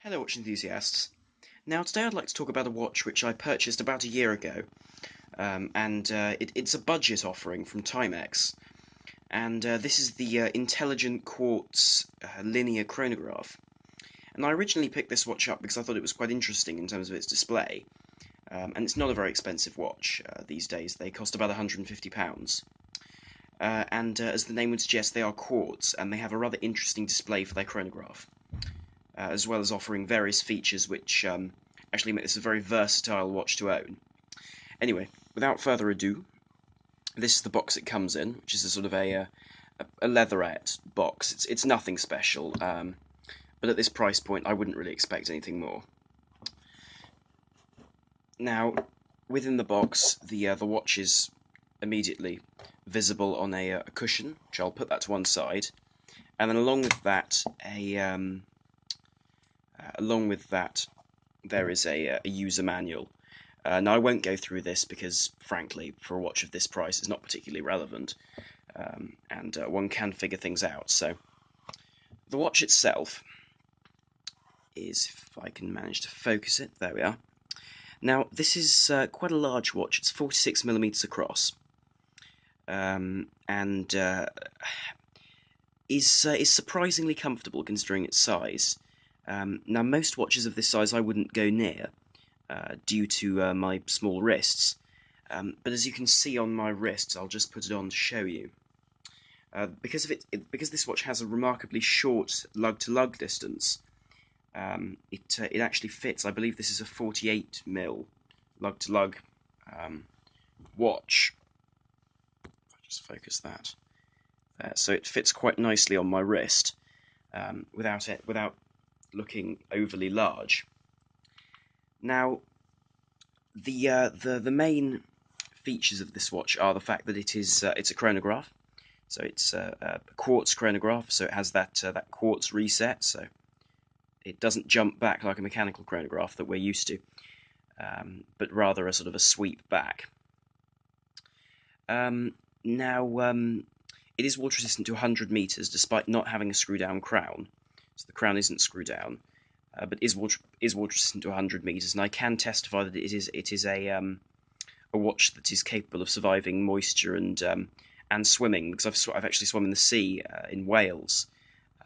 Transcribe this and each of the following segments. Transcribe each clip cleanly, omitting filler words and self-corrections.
Hello watch enthusiasts. Now today I'd like to talk about a watch which I purchased about a year ago, it's a budget offering from Timex, and this is the Intelligent Quartz linear chronograph. And I originally picked this watch up because I thought it was quite interesting in terms of its display, and it's not a very expensive watch these days. They cost about £150. As the name would suggest, they are quartz, and they have a rather interesting display for their chronograph. As well as offering various features which actually make this a very versatile watch to own. Anyway, without further ado, this is the box it comes in, which is a sort of a leatherette box. It's nothing special, but at this price point I wouldn't really expect anything more. Now, within the box, the watch is immediately visible on a cushion, which I'll put that to one side, and then along with that there is a user manual. Now, I won't go through this because, frankly, for a watch of this price, it's not particularly relevant, and one can figure things out. So, the watch itself is, if I can manage to focus it, there we are. Now, this is quite a large watch. It's 46mm across, and is surprisingly comfortable considering its size. Now, most watches of this size I wouldn't go near due to my small wrists, but as you can see on my wrists, I'll just put it on to show you. Because this watch has a remarkably short lug-to-lug distance, it actually fits. I believe this is a 48mm lug-to-lug watch. If I just focus that, so it fits quite nicely on my wrist without looking overly large. Now, the main features of this watch are the fact that it's a chronograph, so it's a quartz chronograph, so it has that quartz reset, so it doesn't jump back like a mechanical chronograph that we're used to, but rather a sort of a sweep back. It is water resistant to 100 meters, despite not having a screw-down crown. So the crown isn't screwed down, but is water resistant to 100 meters, and I can testify that it is a watch that is capable of surviving moisture and swimming, because I've actually swum in the sea in Wales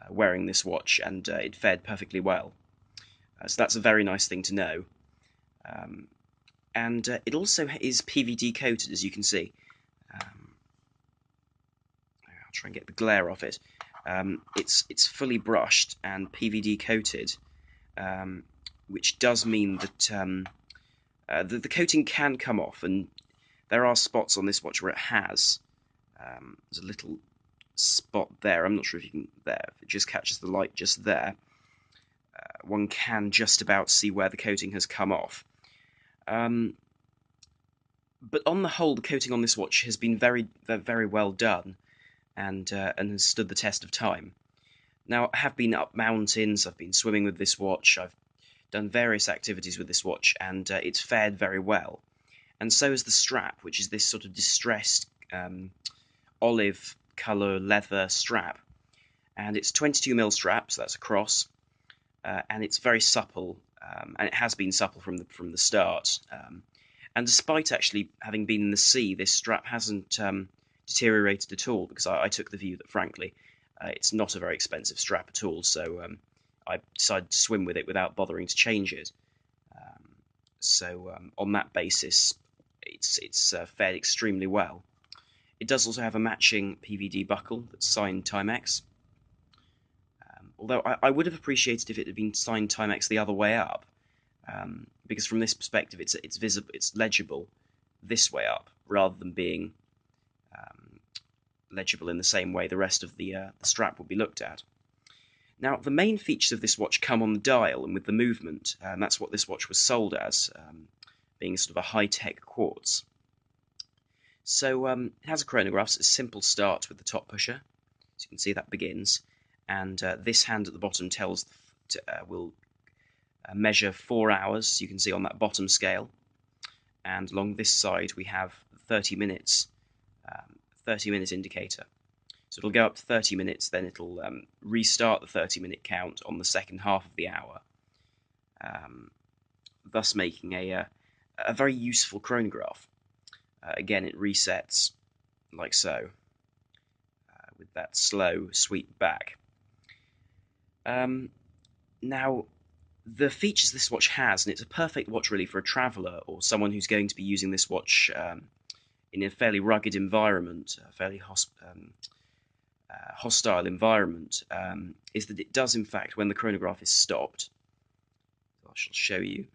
wearing this watch, and it fared perfectly well. So that's a very nice thing to know. It also is PVD coated, as you can see. I'll try and get the glare off it. It's fully brushed and PVD coated, which does mean that the coating can come off, and there are spots on this watch where it has. There's a little spot there. I'm not sure if you can there. If it just catches the light just there, one can just about see where the coating has come off. But on the whole, the coating on this watch has been very, very well done, and has stood the test of time. Now, I have been up mountains, I've been swimming with this watch, I've done various activities with this watch, and it's fared very well. And so is the strap, which is this sort of distressed olive colour leather strap. And it's 22mm strap, so that's a cross, and it's very supple, and it has been supple from the start. And despite actually having been in the sea, this strap hasn't deteriorated at all, because I took the view that, frankly, it's not a very expensive strap at all, so I decided to swim with it without bothering to change it. On that basis, it's fared extremely well. It does also have a matching PVD buckle that's signed Timex, although I would have appreciated if it had been signed Timex the other way up, because from this perspective it's visible, it's legible this way up, rather than being legible in the same way the rest of the strap would be looked at. Now, the main features of this watch come on the dial and with the movement, and that's what this watch was sold as, being sort of a high-tech quartz. So it has a chronograph, so it's a simple start with the top pusher. So you can see that begins, and this hand at the bottom will measure 4 hours. You can see on that bottom scale, and along this side we have 30 minutes. 30-minute indicator. So it'll go up to 30 minutes, then it'll restart the 30-minute count on the second half of the hour, thus making a very useful chronograph. Again, it resets like so, with that slow sweep back. Now, the features this watch has, and it's a perfect watch really for a traveller or someone who's going to be using this watch in a fairly rugged environment, a fairly hostile environment, is that it does, in fact, when the chronograph is stopped, I shall show you.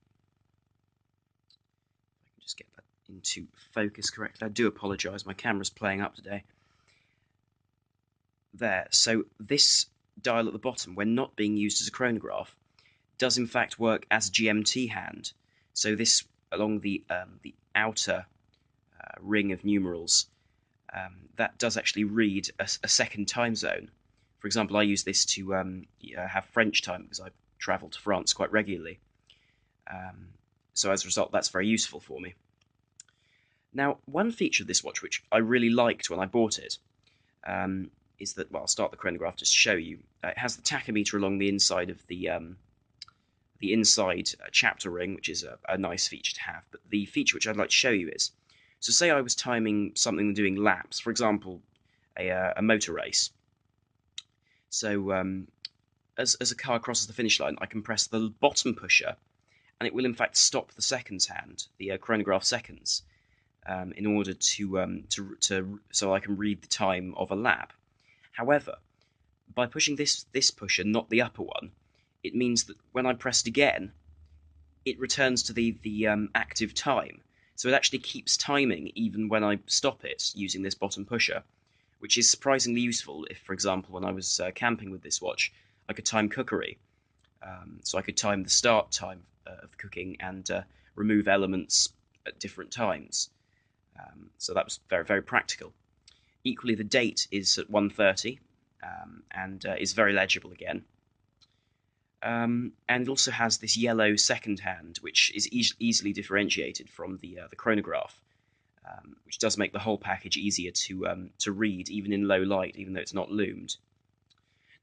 I can just get that into focus correctly. I do apologise, my camera's playing up today. There, so this dial at the bottom, when not being used as a chronograph, does in fact work as a GMT hand. So this, along the outer ring of numerals, that does actually read a second time zone. For example, I use this to have French time because I travel to France quite regularly. So as a result, that's very useful for me. Now, one feature of this watch which I really liked when I bought it is that, well, I'll start the chronograph just to show you. It has the tachometer along the inside of the inside chapter ring, which is a nice feature to have. But the feature which I'd like to show you is, so say I was timing something and doing laps, for example, a motor race. So as a car crosses the finish line, I can press the bottom pusher, and it will in fact stop the seconds hand, the chronograph seconds, in order so I can read the time of a lap. However, by pushing this pusher, not the upper one, it means that when I press it again, it returns to the active time. So it actually keeps timing even when I stop it using this bottom pusher, which is surprisingly useful if, for example, when I was camping with this watch, I could time cookery. So I could time the start time of the cooking and remove elements at different times. So that was very, very practical. Equally, the date is at 1:30 and is very legible again. And it also has this yellow second hand, which is easily differentiated from the chronograph, which does make the whole package easier to read, even in low light, even though it's not lumed.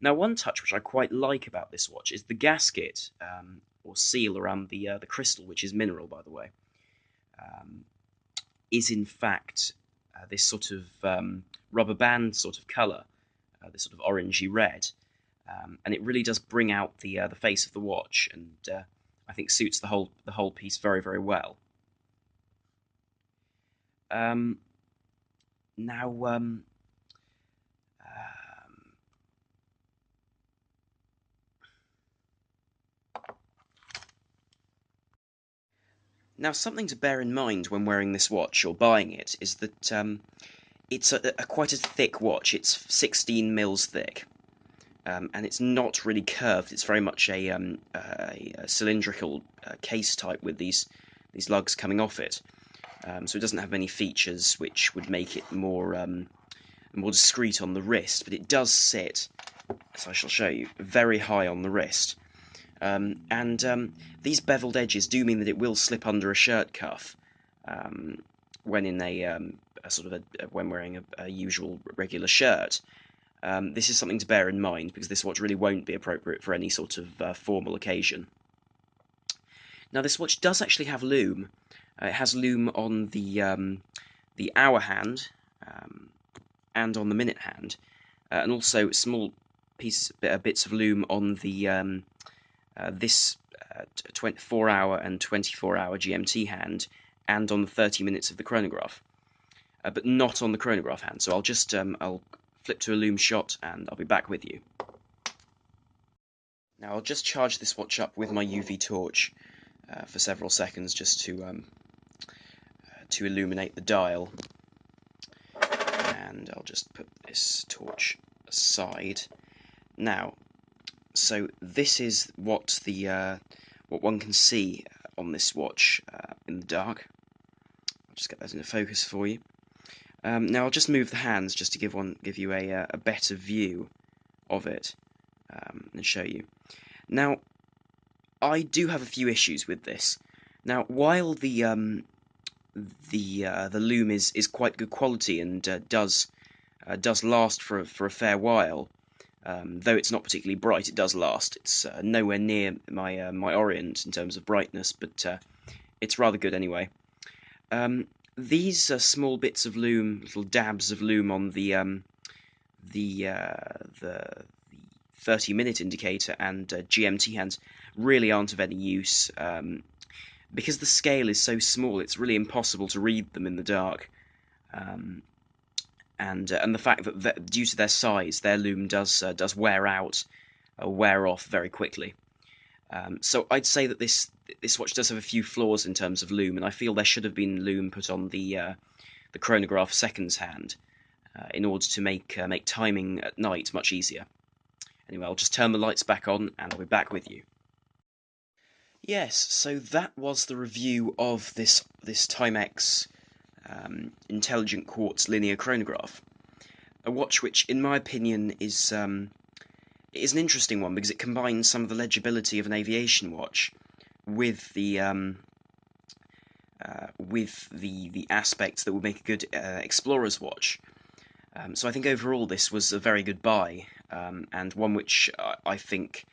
Now, one touch which I quite like about this watch is the gasket, or seal around the crystal, which is mineral, by the way, is in fact this sort of rubber band sort of colour, this sort of orangey red. And it really does bring out the face of the watch, and I think suits the whole piece very, very well. Now, something to bear in mind when wearing this watch or buying it is that it's quite a thick watch. It's 16 mils thick. And it's not really curved. It's very much a cylindrical case type with these lugs coming off it. So it doesn't have many features which would make it more discreet on the wrist, but it does sit, as I shall show you, very high on the wrist. These beveled edges do mean that it will slip under a shirt cuff when in when wearing a usual regular shirt. This is something to bear in mind because this watch really won't be appropriate for any sort of formal occasion. Now, this watch does actually have lume. It has lume on the hour hand and on the minute hand, and also small bits of lume on the this 24-hour and 24-hour GMT hand, and on the 30 minutes of the chronograph, but not on the chronograph hand. So I'll just I'll flip to a lume shot and I'll be back with you. Now I'll just charge this watch up with my UV torch for several seconds just to illuminate the dial, and I'll just put this torch aside. Now, so this is what what one can see on this watch in the dark. I'll just get that into focus for you. Now I'll just move the hands just to give you a better view of it and show you. Now, I do have a few issues with this. Now, while the lume is quite good quality and does last for a fair while, Though it's not particularly bright, it does last. It's nowhere near my Orient in terms of brightness, but it's rather good anyway. These small bits of lume, little dabs of lume on the 30-minute indicator and GMT hands really aren't of any use. Because the scale is so small, it's really impossible to read them in the dark. And the fact that due to their size, their lume does wear out, wear off very quickly. So I'd say that this watch does have a few flaws in terms of lume, and I feel there should have been lume put on the chronograph seconds hand in order to make timing at night much easier. Anyway, I'll just turn the lights back on, and I'll be back with you. Yes, so that was the review of this Timex intelligent quartz linear chronograph, a watch which, in my opinion, is an interesting one because it combines some of the legibility of an aviation watch with the aspects that would make a good explorer's watch. So I think overall this was a very good buy, and one which I think,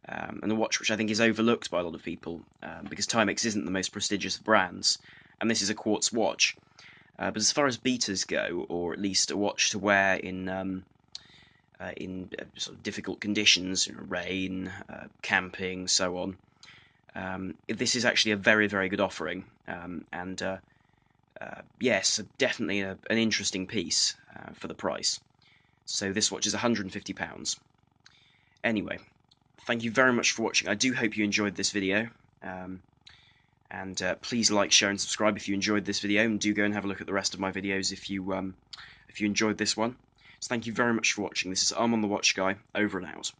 and a watch which I think is overlooked by a lot of people, because Timex isn't the most prestigious of brands, and this is a quartz watch. But as far as beaters go, or at least a watch to wear in sort of difficult conditions, rain, camping, so on, this is actually a very, very good offering, and yes, definitely an interesting piece for the price. So this watch is £150. Anyway, thank you very much for watching. I do hope you enjoyed this video. And please like, share, and subscribe if you enjoyed this video, and do go and have a look at the rest of my videos if you enjoyed this one. So thank you very much for watching. This is the Watch Guy, over and out.